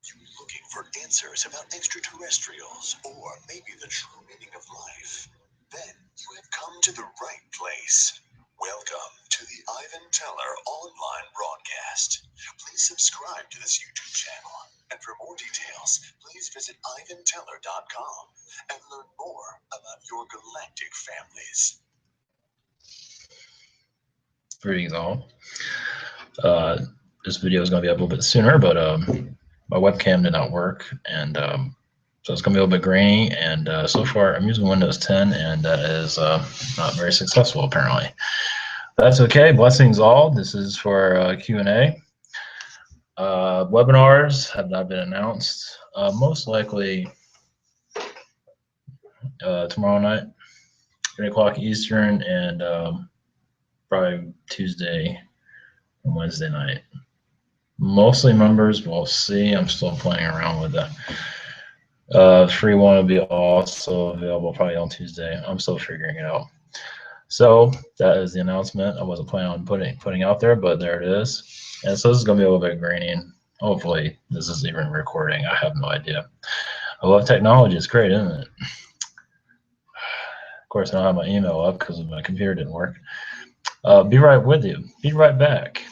You looking for answers about extraterrestrials or maybe the true meaning of life? Then you have come to the right place. Welcome to the Ivan Teller online broadcast. Please subscribe to this YouTube channel. And for more details, please visit ivanteller.com and learn more about your galactic families. Greetings all. Uh, this video is going to be up a little bit sooner, but my webcam did not work, and so it's going to be a little bit grainy. And so far, I'm using Windows 10, and that is not very successful apparently. That's okay. Blessings all. This is for Q&A. Webinars have not been announced. Most likely tomorrow night, 3 o'clock Eastern, and probably Tuesday and Wednesday night. Mostly members, we'll see. I'm still playing around with the free one will be also available probably on Tuesday. I'm still figuring it out. So that is the announcement. I wasn't planning on putting out there, but there it is. And so this is going to be a little bit grainy, and hopefully this is even recording. I have no idea. I love technology. It's great, isn't it? Of course, I don't have my email up because my computer didn't work. Be right with you. Be right back.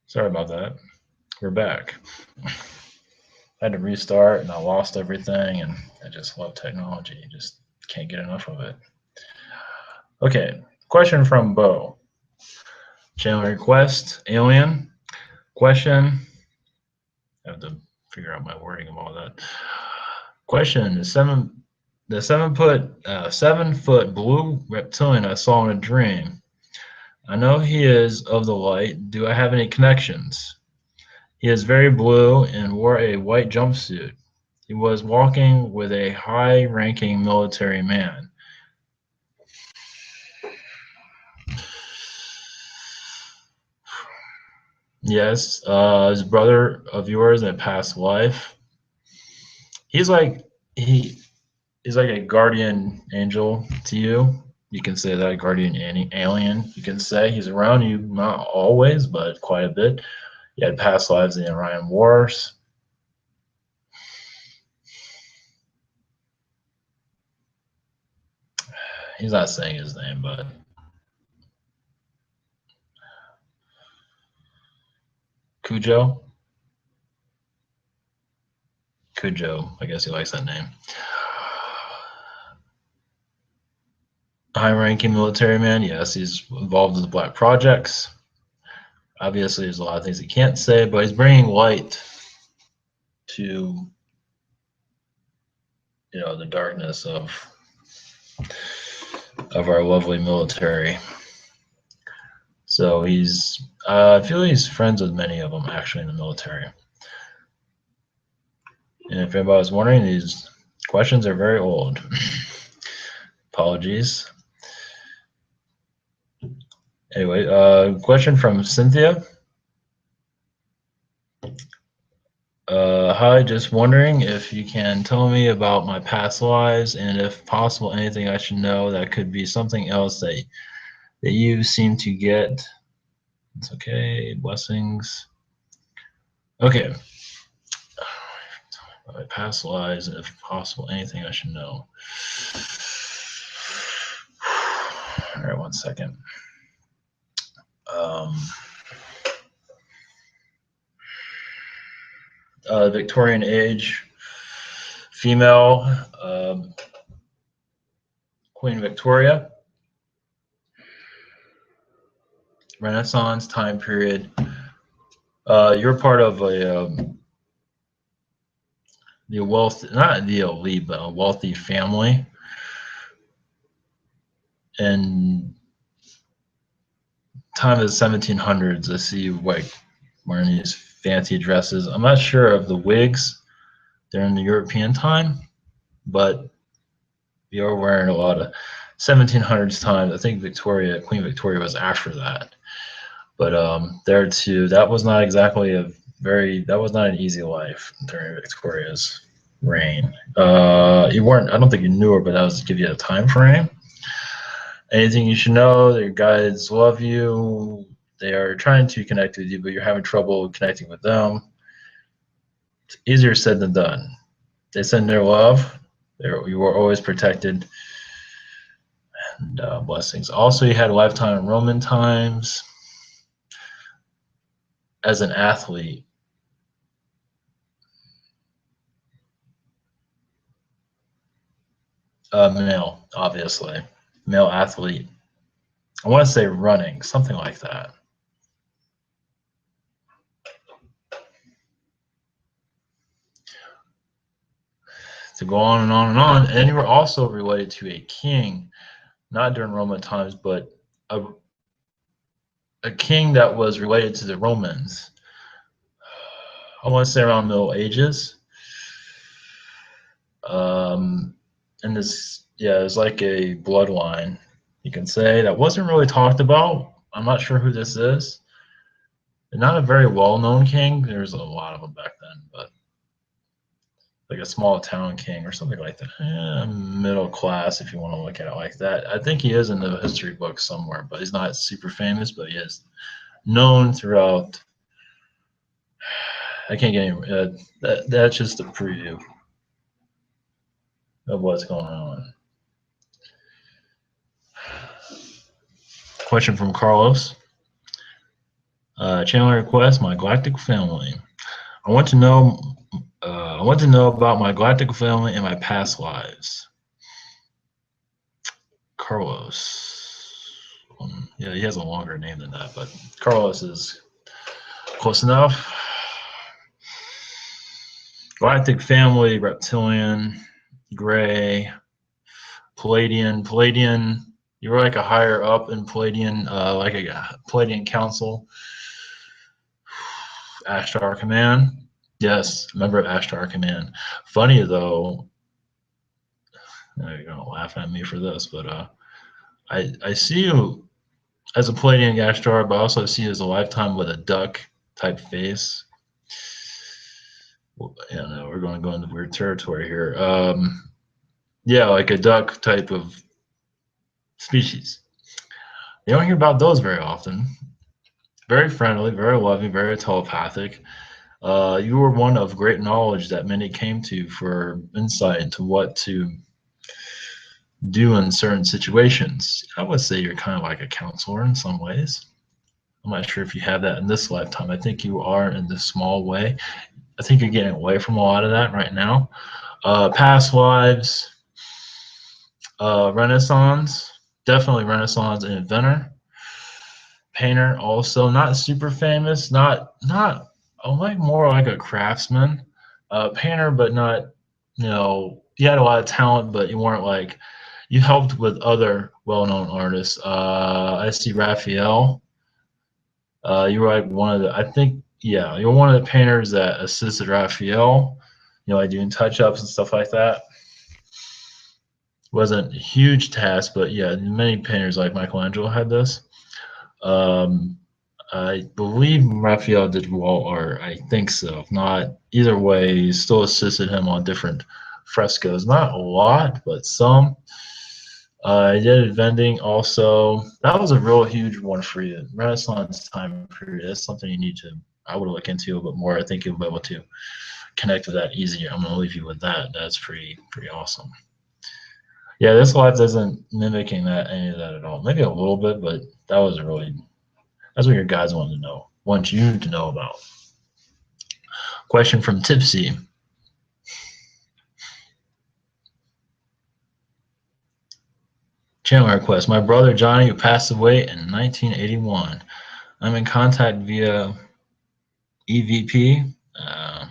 Sorry about that. We're back. I had to restart, and I lost everything, and I just love technology. Just can't get enough of it. Okay, question from Bo. Channel request, alien. Question. I have to figure out my wording of all that. Question: the 7 foot blue reptilian I saw in a dream. I know he is of the light. Do I have any connections? He is very blue and wore a white jumpsuit. He was walking with a high-ranking military man. Yes, his brother of yours in a past life. He's like he he's like a guardian angel to you. You can say that guardian alien. You can say he's around you, not always, but quite a bit. He had past lives in the Orion Wars. He's not saying his name, but Cujo. Cujo. I guess he likes that name. High-ranking military man. Yes, he's involved with the Black Projects. Obviously, there's a lot of things he can't say, but he's bringing light to the darkness of our lovely military. So he's I feel he's friends with many of them actually in the military. And if anybody's wondering, these questions are very old. Apologies. Anyway, question from Cynthia. Hi, just wondering if you can tell me about my past lives and if possible anything I should know that could be something else that you seem to get. It's okay. Blessings. Okay. My past lives and if possible anything I should know. All right, 1 second. Um, Victorian age, female, Queen Victoria, Renaissance time period. You're part of the wealth, not the elite, but a wealthy family, and time of the 1700s. I see you like wearing these fancy dresses. I'm not sure of the wigs during the European time, but you're wearing a lot of 1700s times. I think Queen Victoria was after that. But there too, that was not exactly that was not an easy life during Victoria's reign. You weren't, I don't think you knew her, but that was to give you a time frame. Anything you should know, your guides love you. They are trying to connect with you, but you're having trouble connecting with them. It's easier said than done. They send their love. You were always protected. And blessings. Also, you had a lifetime in Roman times as an athlete. Male, obviously. Male athlete. I want to say running, something like that. To go on and on and on. And you were also related to a king, not during Roman times, but a, a king that was related to the Romans. I want to say around Middle Ages. And this, yeah, it's like a bloodline, you can say, that wasn't really talked about. I'm not sure who this is. Not a very well-known king. There's a lot of them back then, but like a small town king or something like that. Middle class, if you want to look at it like that. I think he is in the history books somewhere, but he's not super famous, but he is known throughout. I can't get any. That's just a preview of what's going on. Question from Carlos. Channel request: My galactic family. I want to know. I want to know about my galactic family and my past lives. Carlos. Yeah, he has a longer name than that, but Carlos is close enough. Galactic family, reptilian, gray, Palladian. Palladian, you were like a higher up in Palladian, like a Palladian council. Ashtar Command. Yes, member of Ashtar Command. Funny though, you're gonna laugh at me for this, but I see you as a Palladian Ashtar, but I also see you as a lifetime with a duck type face. Yeah, no, we're going to go into weird territory here. Yeah, like a duck type of species. You don't hear about those very often. Very friendly, very loving, very telepathic. You were one of great knowledge that many came to for insight into what to do in certain situations. I would say you're kind of like a counselor in some ways. I'm not sure if you have that in this lifetime. I think you are in this small way. I think you're getting away from a lot of that right now. Past lives, Renaissance, definitely Renaissance and inventor. Painter also not super famous, not like more like a craftsman. Painter, but not, you had a lot of talent, but you weren't like, you helped with other well-known artists. I see Raphael. You were like one of the, I think, yeah, you're one of the painters that assisted Raphael, like doing touch-ups and stuff like that. Wasn't a huge task, but yeah, many painters like Michelangelo had this. Um, I believe Raphael did wall art. I think so. If not, either way, he still assisted him on different frescoes. Not a lot, but some. I did vending also. That was a real huge one for you. Renaissance time period. That's something you need to. I would look into a bit more. I think you'll be able to connect with that easier. I'm gonna leave you with that. That's pretty awesome. Yeah, this life doesn't mimicking that any of that at all. Maybe a little bit, but that was really that's what your guys want to know. Want you to know about. Question from Tipsy. Channel request. My brother Johnny, who passed away in 1981. I'm in contact via EVP. I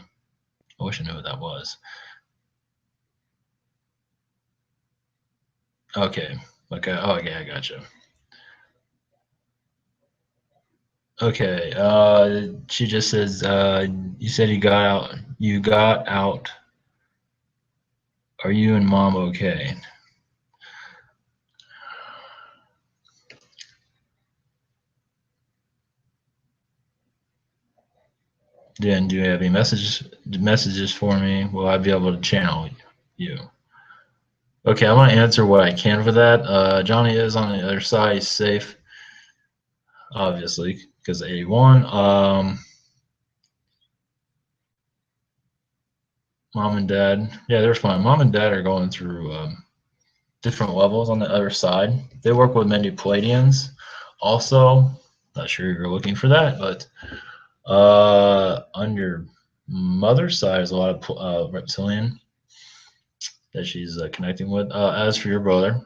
wish I knew what that was. Okay. Okay. Oh, okay. I gotcha. Okay. She just says, you said you got out. You got out. Are you and mom okay? Then do you have any messages for me? Will I be able to channel you? Okay, I'm gonna answer what I can for that. Johnny is on the other side. He's safe, obviously, because 81. Mom and dad, yeah, they're fine. Mom and dad are going through different levels on the other side. They work with many Palladians. Also, not sure you're looking for that, but on your mother's side, there's a lot of reptilian that she's connecting with. As for your brother,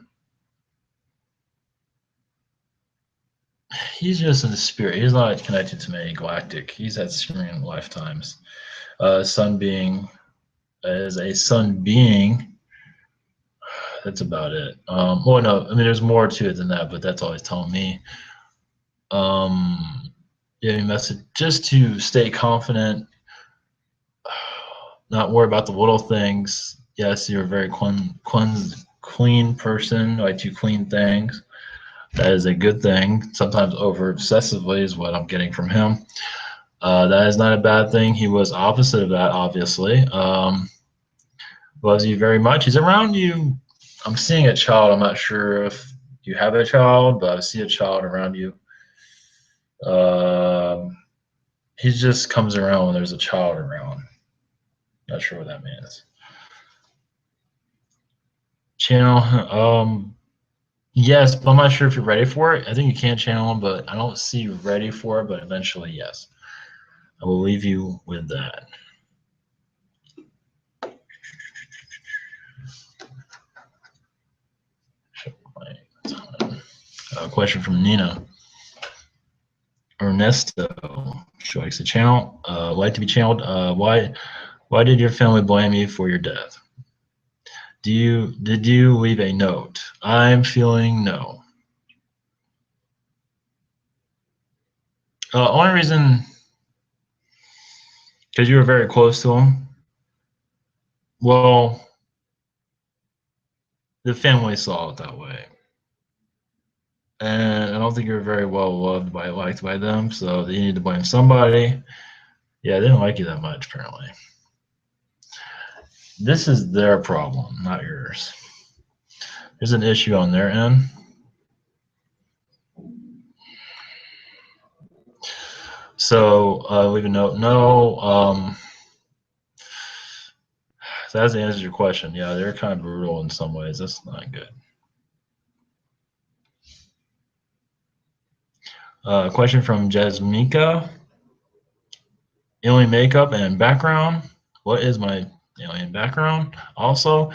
he's just in the spirit. He's not connected to many galactic. He's had Syrian lifetimes. Sun being as a sun being. That's about it. Well, no, I mean there's more to it than that, but that's all he's telling me. Yeah, message just to stay confident, not worry about the little things. Yes, you're a very clean person, like to clean things. That is a good thing. Sometimes over obsessively is what I'm getting from him. That is not a bad thing. He was opposite of that, obviously. Loves you very much. He's around you. I'm seeing a child. I'm not sure if you have a child, but I see a child around you. He just comes around when there's a child around. Not sure what that means. Channel. Yes, but I'm not sure if you're ready for it. I think you can channel him, but I don't see you ready for it. But eventually, yes. I will leave you with that. Question from Nina. Ernesto. She likes to channel. Like to be channeled. Why did your family blame you for your death? Did you leave a note? I'm feeling no. Only reason because you were very close to him. Well, the family saw it that way, and I don't think you're very well loved by liked by them. So you need to blame somebody. Yeah, they didn't like you that much apparently. This is their problem, not yours. There's an issue on their end. So leave a note. No. So that's the answer to your question. Yeah, they're kind of brutal in some ways. That's not good. Question from Jasmika. Alien makeup and background. What is my alien background? Also,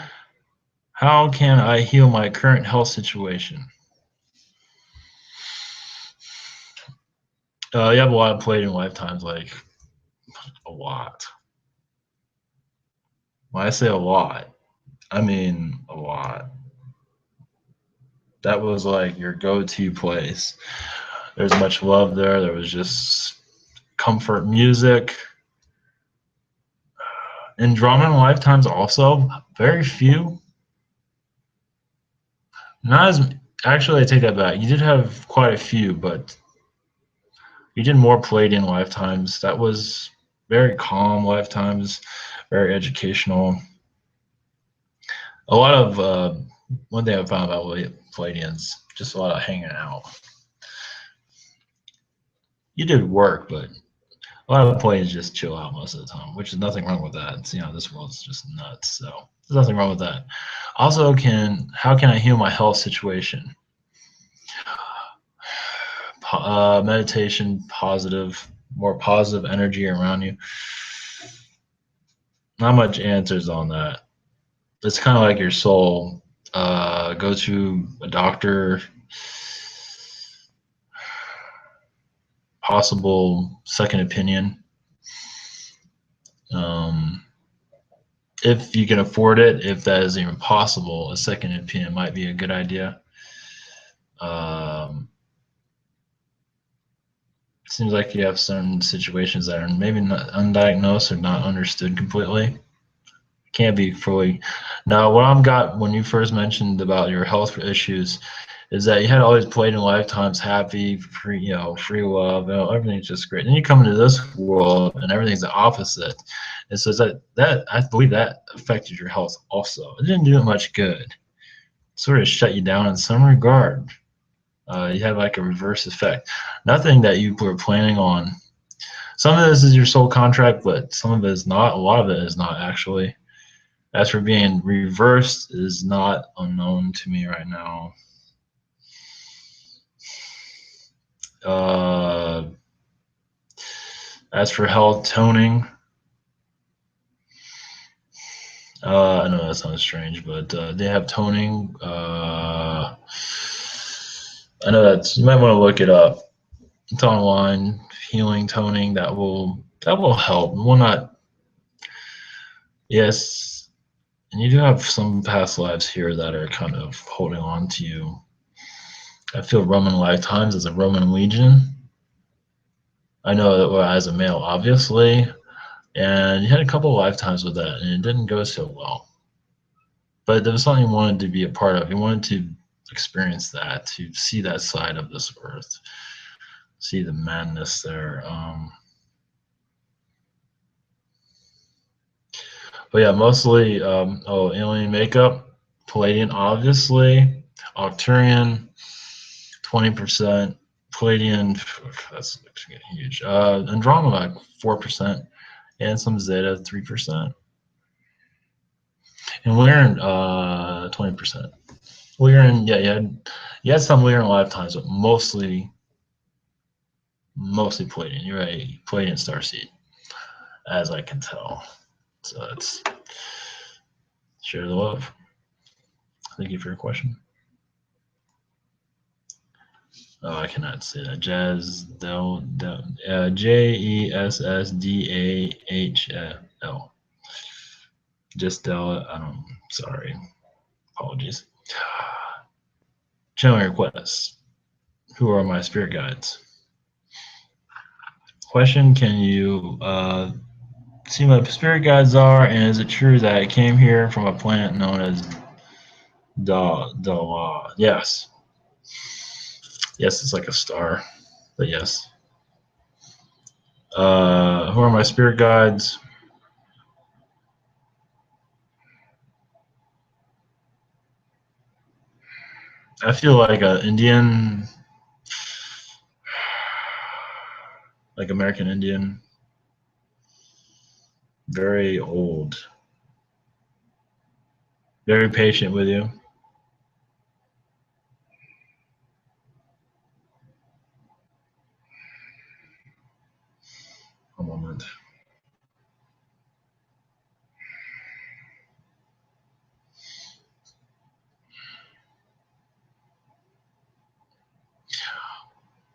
how can I heal my current health situation? You have a lot of Palladian lifetimes, like a lot. When I say a lot, I mean a lot. That was like your go-to place. There's much love there. There was just comfort music. Andromeda lifetimes also very few. Not as actually I take that back. You did have quite a few, but You did more Palladian lifetimes. That was very calm lifetimes, very educational. A lot of one thing I found about Palladians, just a lot of hanging out. You did work, but a lot of Palladians just chill out most of the time, which is nothing wrong with that. It's, this world's just nuts, so there's nothing wrong with that. Also, how can I heal my health situation? Meditation, more positive energy around you. Not much answers on that. It's kind of like your soul. Go to a doctor, possible second opinion. Um, if you can afford it, if that is even possible, a second opinion might be a good idea. Um, seems like you have certain situations that are maybe not undiagnosed or not understood completely. Can't be fully. Now, what I've got when you first mentioned about your health issues is that you had always played in lifetimes happy, free, free love, everything's just great. Then you come into this world and everything's the opposite. And so that I believe that affected your health also. It didn't do it much good. It sort of shut you down in some regard. You had like a reverse effect. Nothing that you were planning on. Some of this is your soul contract, but some of it is not. A lot of it is not actually. As for being reversed, is not unknown to me right now. Uh, as for health toning, I know that sounds strange, but they have toning. I know that you might want to look it up. It's online. Healing toning that will help. Will not. Yes, and you do have some past lives here that are kind of holding on to you. I feel Roman lifetimes as a Roman legion. I know that as a male, obviously, and you had a couple of lifetimes with that, and it didn't go so well. But there was something you wanted to be a part of. You wanted to experience that, to see that side of this earth, see the madness there. But yeah, mostly alien makeup, Palladian, obviously, Octurian, 20%, Palladian, that's huge. Andromeda, 4%, and some Zeta, 3%. And Lyran, 20%. Lyran, yeah, you had some Lyran lifetimes, but mostly Palladian. You're a Palladian starseed, as I can tell. So it's share the love. Thank you for your question. Oh, I cannot say that. Jessdal. Just Del. I don't. Sorry. Apologies. Channel requests. Who are my spirit guides? Question: can you see what spirit guides are, and is it true that I came here from a planet known as Da? Yes. Yes, it's like a star, but yes. Who are my spirit guides? I feel like an Indian, like American Indian, very old, very patient with you. A moment.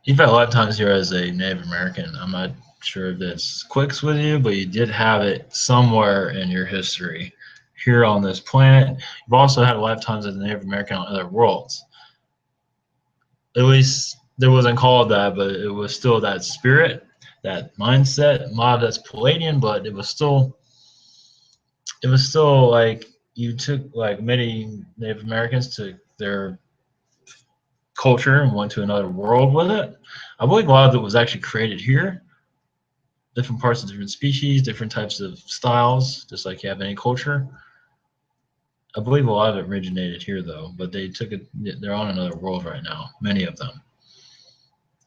You've had lifetimes here as a Native American. I'm not sure if this clicks with you, but you did have it somewhere in your history here on this planet. You've also had lifetimes as a Native American on other worlds. At least there wasn't called that, but it was still that spirit, that mindset. A lot of that's Palladian, but it was still like you took like many Native Americans took their culture and went to another world with it. I believe a lot of it was actually created here. Different parts of different species, different types of styles, just like you have any culture. I believe a lot of it originated here, though, but they took it. They're on another world right now. Many of them.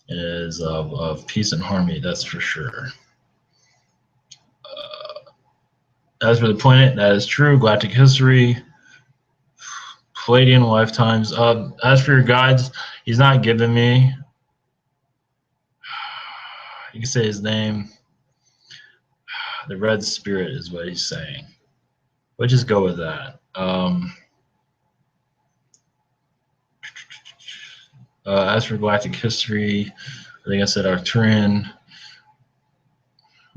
It is of peace and harmony, that's for sure. As for the planet, that is true. Galactic history, Palladian lifetimes. As for your guides, he's not giving me. You can say his name. The Red Spirit is what he's saying. We'll just go with that. As for galactic history, I think I said Arcturian.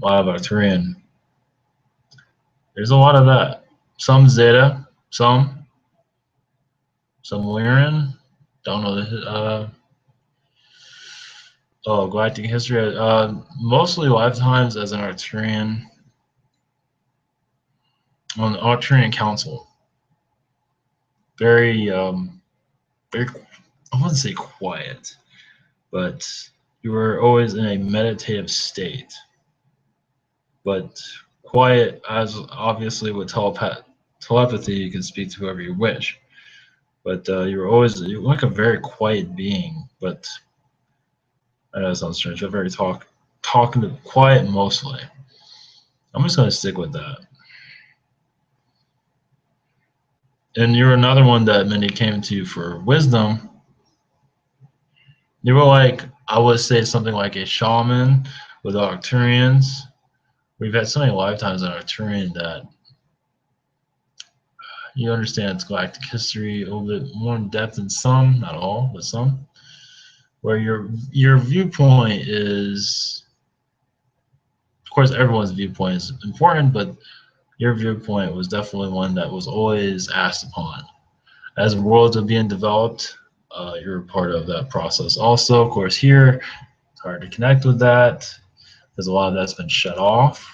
A lot of Arcturian. There's a lot of that. Some Zeta, some Lyran. Don't know the galactic history. Mostly lifetimes as an Arcturian on the Arcturian Council. Very, very. I wouldn't say quiet, but you were always in a meditative state. But quiet, as obviously with telepathy, you can speak to whoever you wish. But you're like a very quiet being. But I know it sounds strange. You're very talking to quiet mostly. I'm just gonna stick with that. And you're another one that many came to for wisdom. You were like, I would say something like a shaman with Arcturians. We've had so many lifetimes on Arcturian that you understand its galactic history a little bit more in depth than some, not all, but some. Where your viewpoint is, of course, everyone's viewpoint is important, but your viewpoint was definitely one that was always asked upon. As worlds are being developed, you're a part of that process. Also, of course, here it's hard to connect with that because a lot of that's been shut off.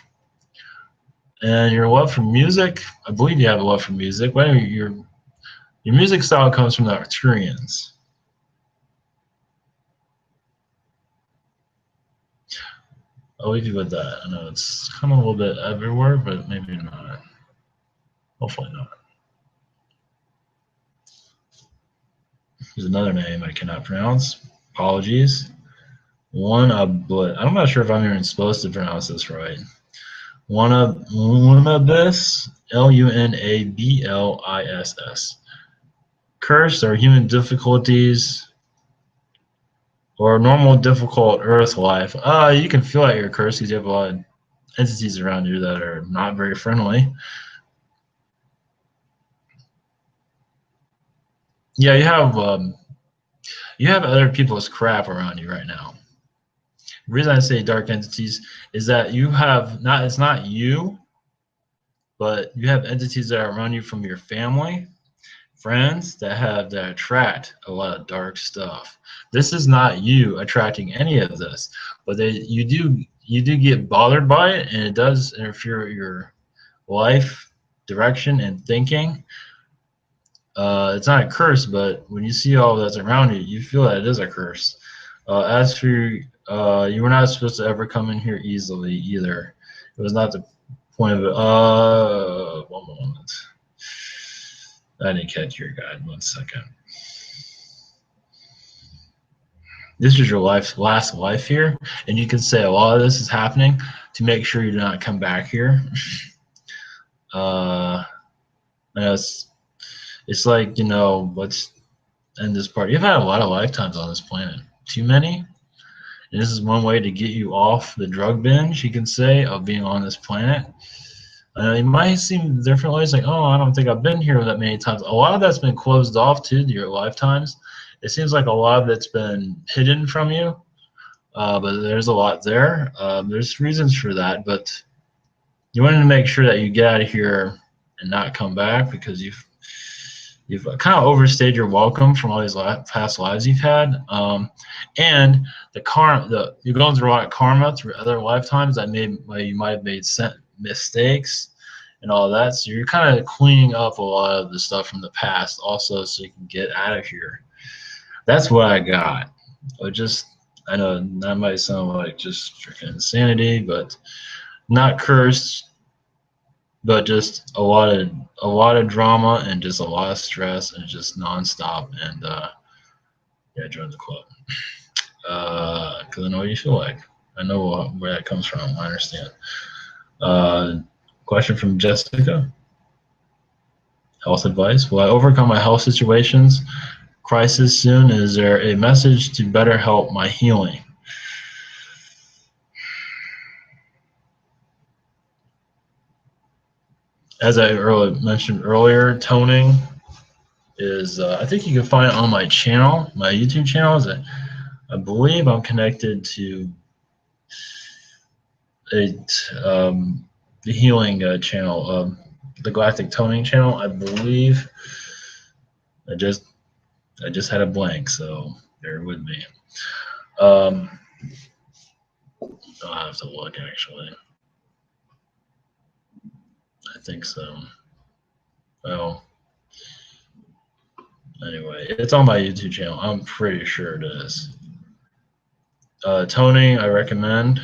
And your love for music, I believe you have a love for music. Well, your music style comes from the Arcturians. I'll leave you with that. I know it's kind of a little bit everywhere, but maybe not. Hopefully not. There's another name I cannot pronounce. Apologies. I'm not sure if I'm even supposed to pronounce this right. Lunabis, Lunablis. Cursed are human difficulties or normal difficult Earth life. You can feel like you're cursed because you have a lot of entities around you that are not very friendly. Yeah, you have other people's crap around you right now. The reason I say dark entities is that you have not. It's not you, but you have entities that are around you from your family, friends that attract a lot of dark stuff. This is not you attracting any of this, but you do get bothered by it, and it does interfere with your life direction and thinking. It's not a curse, but when you see all that's around you, you feel that it is a curse. As for you were not supposed to ever come in here easily either. It was not the point of it. One moment. I didn't catch your guide. 1 second. This is your last life here, and you can say a lot of this is happening to make sure you do not come back here. It's like, let's end this part. You've had a lot of lifetimes on this planet. Too many. And this is one way to get you off the drug binge, you can say, of being on this planet. It might seem differently. It's like, oh, I don't think I've been here that many times. A lot of that's been closed off to your lifetimes. It seems like a lot of it's been hidden from you, but there's a lot there. There's reasons for that, but you wanted to make sure that you get out of here and not come back because you've kind of overstayed your welcome from all these past lives you've had, and you're going through a lot of karma through other lifetimes that you might have made mistakes and all that. So you're kind of cleaning up a lot of the stuff from the past, also, so you can get out of here. That's what I got. I know that might sound like just freaking insanity, but not cursed, but just a lot of drama and just a lot of stress and just nonstop. And yeah, join the club because I know what you feel like. I know where that comes from. I understand. Uh, Question from Jessica. Health advice. Will I overcome my health situations crisis soon? Is there a message to better help my healing? As I mentioned earlier, toning is, I think you can find it on my channel, my YouTube channel. I believe I'm connected to a, the healing channel, the Galactic toning channel. I believe I just had a blank, so bear with me. I'll have to look actually. I think so. Well, anyway, it's on my YouTube channel. I'm pretty sure it is. Toning, I recommend.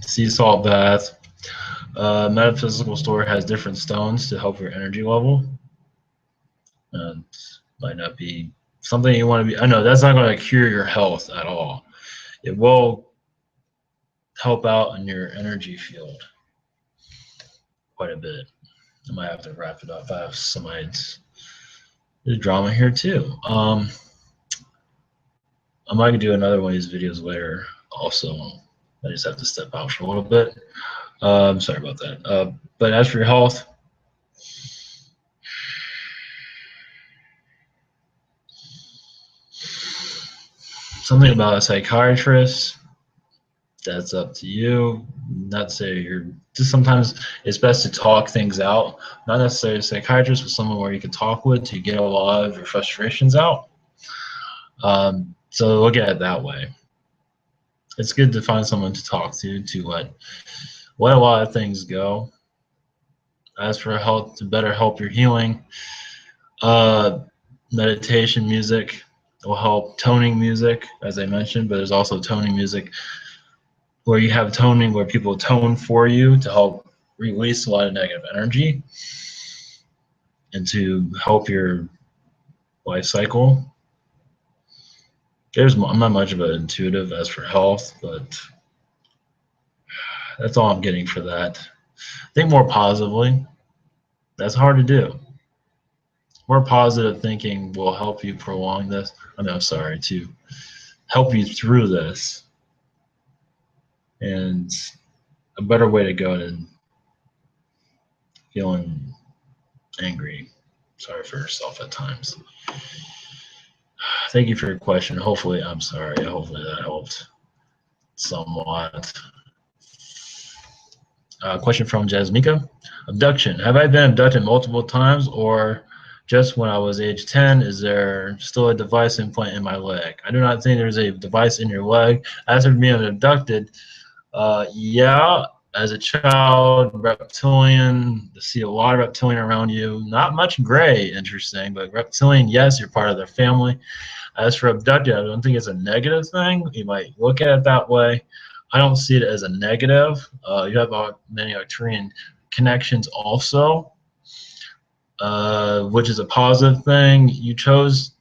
Sea salt bath. Metaphysical store has different stones to help your energy level. And might not be something you want to be. I know that's not going to cure your health at all. It will help out in your energy field quite a bit. I might have to wrap it up. I have there's drama here too. I might do another one of these videos later. Also, I just have to step out for a little bit. Sorry about that. But as for your health, something about a psychiatrist, that's up to you. Not to say you're just sometimes it's best to talk things out. Not necessarily a psychiatrist, but someone where you can talk with to get a lot of your frustrations out. So look at it that way. It's good to find someone to talk to let a lot of things go. As for health, to better help your healing, uh, meditation music will help. Toning music, as I mentioned, but there's also toning music where you have toning where people tone for you to help release a lot of negative energy and to help your life cycle. I'm not much of an intuitive as for health, but that's all I'm getting for that. Think more positively. That's hard to do. More positive thinking will help you prolong this. I'm sorry, to help you through this. And a better way to go than feeling angry. Sorry for yourself at times. Thank you for your question. Hopefully, I'm sorry. Hopefully that helped somewhat. Question from Jasmika. Abduction. Have I been abducted multiple times or just when I was age 10? Is there still a device implant in my leg? I do not think there's a device in your leg. As for being abducted, yeah, as a child, reptilian, to see a lot of reptilian around you. Not much gray, interesting, but reptilian, yes, you're part of their family. As for abducted, I don't think it's a negative thing. You might look at it that way. I don't see it as a negative. You have many Arcturian connections also, which is a positive thing. You chose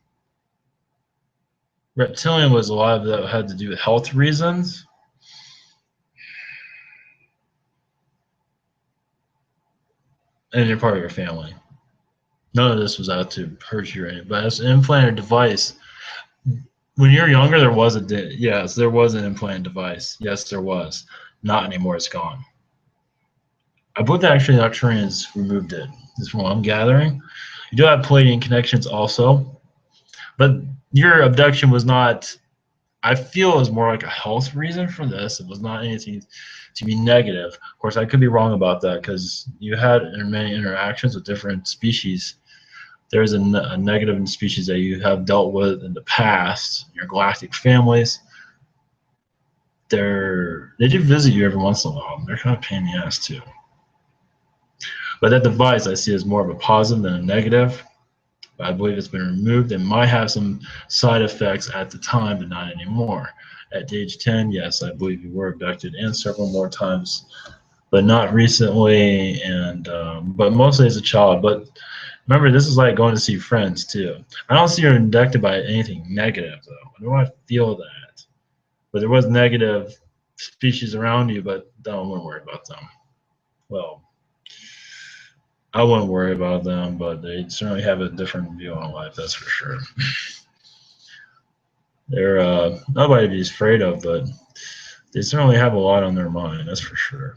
reptilian was a lot of that had to do with health reasons. And you're part of your family. None of this was out to hurt you or anything, but as an implanted device, when you're younger, there was yes, there was an implanted device. Yes, there was. Not anymore. It's gone. I believe that actually the Arcturians removed it. This is from what I'm gathering. You do have Palladian connections also, but your abduction was not. I feel it was more like a health reason for this. It was not anything to be negative. Of course, I could be wrong about that because you had many interactions with different species. There's a negative species that you have dealt with in the past, your galactic families. They do visit you every once in a while. They're kind of a pain in the ass too. But that device I see as more of a positive than a negative. I believe it's been removed. It might have some side effects at the time, but not anymore. At age 10, yes, I believe you were abducted, and several more times, but not recently, and but mostly as a child. But remember, this is like going to see friends too. I don't see you're abducted by anything negative, though. I don't want to feel that. But there was negative species around you, but don't worry about them. Well, I wouldn't worry about them, but they certainly have a different view on life, that's for sure. They're nobody to be afraid of, but they certainly have a lot on their mind, that's for sure.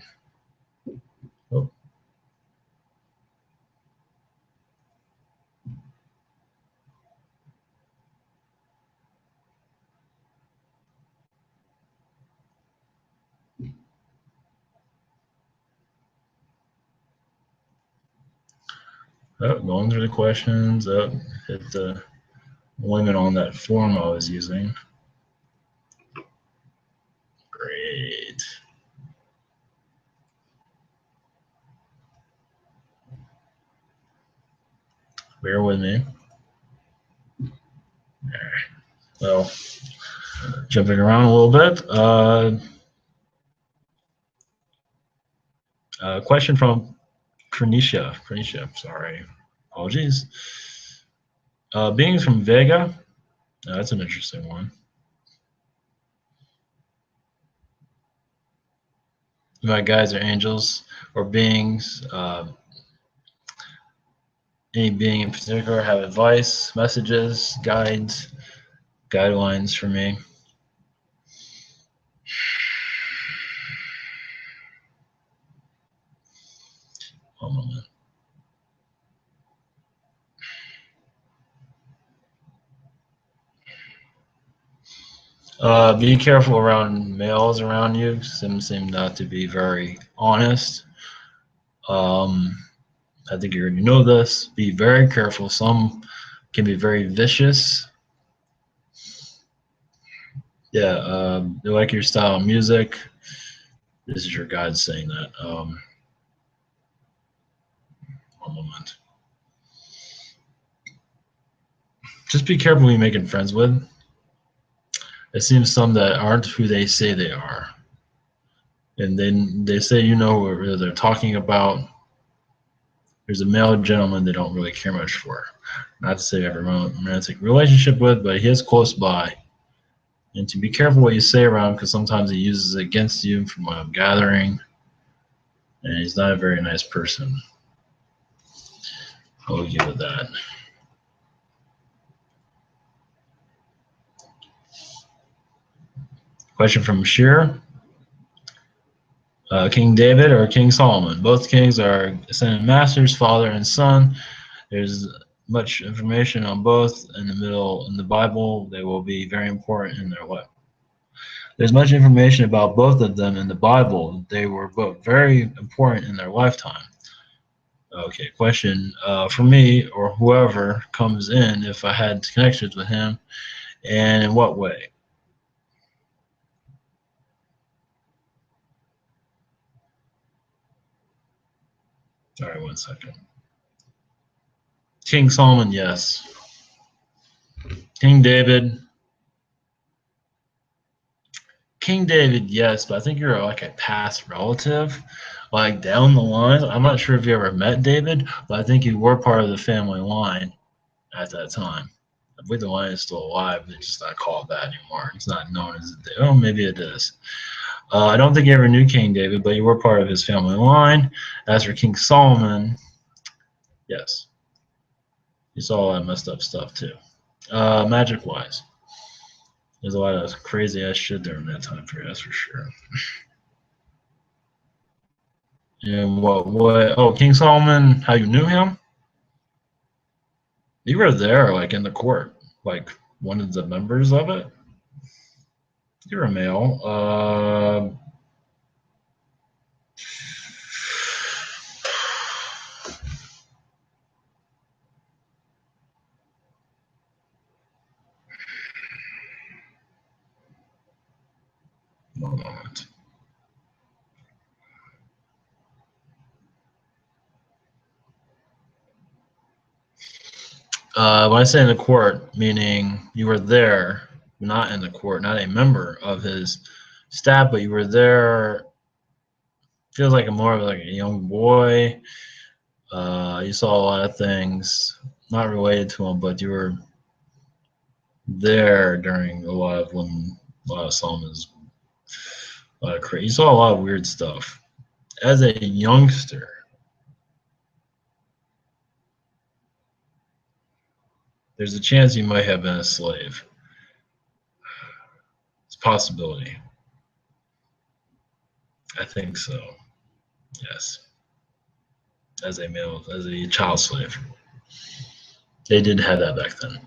Oh, going through the questions, hit the limit on that form I was using. Great. Bear with me. So, jumping around a little bit. Question from Cornicia. Sorry. Apologies. Beings from Vega. That's an interesting one. My guides are angels or beings. Any being in particular have advice, messages, guides, guidelines for me? One moment. Be careful around males around you. Some seem not to be very honest. I think you already know this. Be very careful. Some can be very vicious. Yeah, they like your style of music. This is your guide saying that. One moment. Just be careful who you're making friends with. It seems some that aren't who they say they are. And then they say you know what they're talking about. There's a male gentleman they don't really care much for. Not to say I have a romantic relationship with, but he is close by. And to be careful what you say around because sometimes he uses it against you from what I'm gathering. And he's not a very nice person. I'll give it that. Question from Shir. King David or King Solomon? Both kings are ascended masters, father and son. There's much information on both in the middle in the Bible. They will be very important in their life. There's much information about both of them in the Bible. They were both very important in their lifetime. Okay, question for me or whoever comes in if I had connections with him, and in what way? Sorry, one second. King Solomon, yes. King David. King David, yes, but I think you're like a past relative, like down the line. I'm not sure if you ever met David, but I think you were part of the family line at that time. I believe the line is still alive. It's just not called that anymore. It's not known as oh, maybe it is. I don't think you ever knew King David, but you were part of his family line. As for King Solomon, yes, you saw all that messed up stuff too. Magic wise, there's a lot of crazy ass shit during that time period. That's for sure. And what? Oh, King Solomon, how you knew him? You were there, like in the court, like one of the members of it. You're a male. One moment. When I say in the court, meaning you were there, not in the court, not a member of his staff, but you were there. Feels like a more of like a young boy. You saw a lot of things not related to him, but you were there during a lot of when a lot of Solomon's a lot of crazy. You saw a lot of weird stuff as a youngster. There's a chance you might have been a slave. It's a possibility. I think so. Yes, as a male, as a child slave. They did have that back then.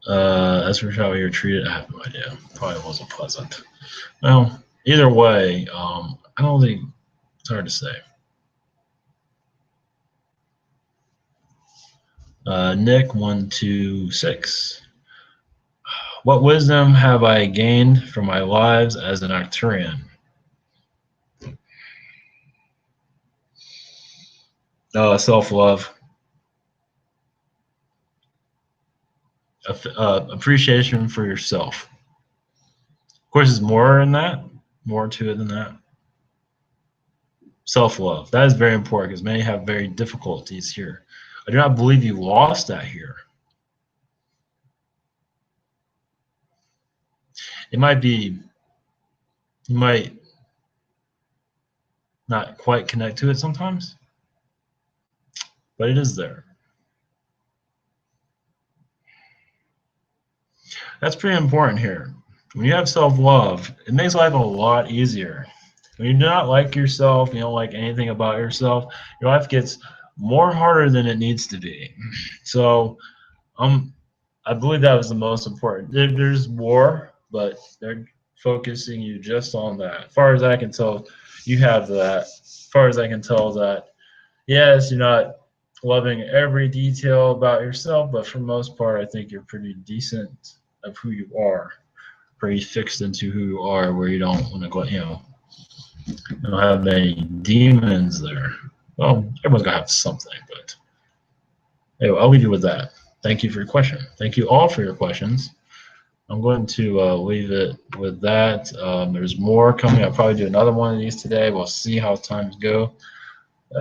As for how you were treated, I have no idea. Probably wasn't pleasant. Well, either way, I don't think it's hard to say. Nick 126. What wisdom have I gained from my lives as an Arcturian? Self-love, appreciation for yourself. Of course, there's more in that, more to it than that. Self-love. That is very important because many have very difficulties here. I do not believe you lost that here. It might be, you might not quite connect to it sometimes, but it is there. That's pretty important here. When you have self-love, it makes life a lot easier. When you do not like yourself, you don't like anything about yourself, your life gets more harder than it needs to be. So, I believe that was the most important. There's war, but they're focusing you just on that. As far as I can tell, you have that. As far as I can tell, that yes, you're not loving every detail about yourself, but for the most part, I think you're pretty decent of who you are, pretty fixed into who you are, where you don't want to go, you don't have many demons there. Well, everyone's gonna have something, but anyway, I'll leave you with that. Thank you for your question. Thank you all for your questions. I'm going to leave it with that. There's more coming. I'll probably do another one of these today. We'll see how times go.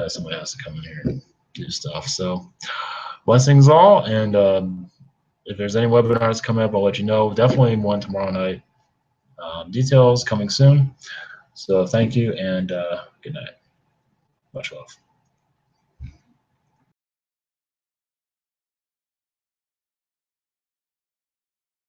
Somebody has to come in here and do stuff. So blessings all. And if there's any webinars coming up, I'll let you know. Definitely one tomorrow night. Details coming soon. So thank you and good night. Much love.